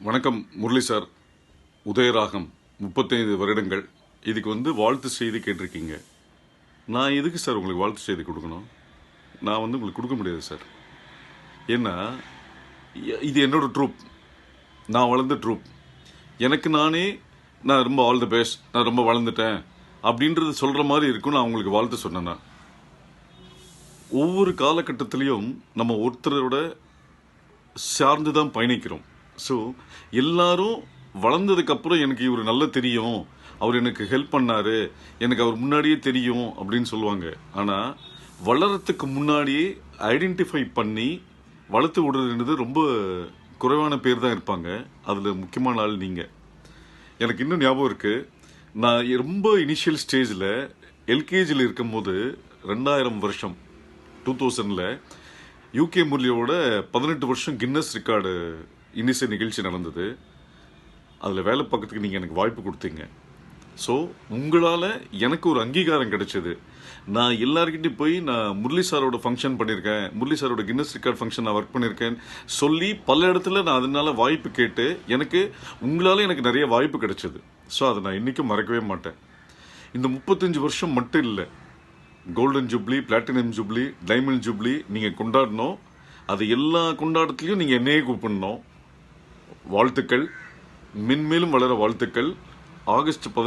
வணக்கம் முரளி சார். உதயராகம் 35 வருடங்கள். இதுக்கு வாழ்த்து செய்தி கேட்டிருக்கீங்க. நான் எதுக்கு சார் உங்களுக்கு வாழ்த்து செய்தி கொடுக்கணும்? நான் உங்களுக்கு கொடுக்க முடியாது சார். ஏன்னா இது என்னோட ட்ரூப், நான் வளர்ந்த ட்ரூப். எனக்கு நான் ரொம்ப ஆல் தி பெஸ்ட், நான் ரொம்ப வளர்ந்துட்டேன் அப்படின்றது சொல்கிற மாதிரி இருக்கும். நான் உங்களுக்கு வாழ்த்து சொன்னேன்னா ஒவ்வொரு காலகட்டத்திலையும் நம்ம ஒருத்தரோட சார்ந்து தான் பயணிக்கிறோம். ஸோ எல்லாரும் வளர்ந்ததுக்கப்புறம் எனக்கு இவர் நல்லா தெரியும், அவர் எனக்கு ஹெல்ப் பண்ணார், எனக்கு அவர் முன்னாடியே தெரியும் அப்படின்னு சொல்லுவாங்க. ஆனால் வளரத்துக்கு முன்னாடியே ஐடென்டிஃபை பண்ணி வளர்த்து விடுறதுன்றது ரொம்ப குறைவான பேர் தான் இருப்பாங்க. அதில் முக்கியமான ஆள் நீங்கள். எனக்கு இன்னும் ஞாபகம் இருக்குது, நான் ரொம்ப இனிஷியல் ஸ்டேஜில் எல்கேஜியில் இருக்கும்போது 2000 வருஷம் 2000 யூகே முரளியோட 18 வருஷம் கின்னஸ் ரெக்கார்டு இன்னிசை நிகழ்ச்சி நடந்தது. அதில் வேலை பார்க்கறதுக்கு நீங்கள் எனக்கு வாய்ப்பு கொடுத்தீங்க. ஸோ உங்களால் எனக்கு ஒரு அங்கீகாரம் கிடைச்சது. நான் எல்லாருக்கிட்டையும் போய் நான் முரளி சாரோட ஃபங்க்ஷன் பண்ணியிருக்கேன், முரளி சாரோட கின்னஸ் ரெக்கார்ட் ஃபங்க்ஷன் நான் ஒர்க் பண்ணியிருக்கேன் சொல்லி பல இடத்துல நான் அதனால வாய்ப்பு கேட்டு உங்களால் எனக்கு நிறைய வாய்ப்பு கிடைச்சது. ஸோ அதை நான் இன்றைக்கும் மறக்கவே மாட்டேன். இந்த 35 வருஷம் மட்டும் இல்லை, golden jubilee, platinum jubilee, diamond jubilee நீங்கள் கொண்டாடணும். அது எல்லா கொண்டாடத்துலையும் நீங்கள் என்னையே கூப்பிடணும். வாழ்த்துக்கள், மென்மேலும் வளர வாழ்த்துக்கள். ஆகஸ்ட்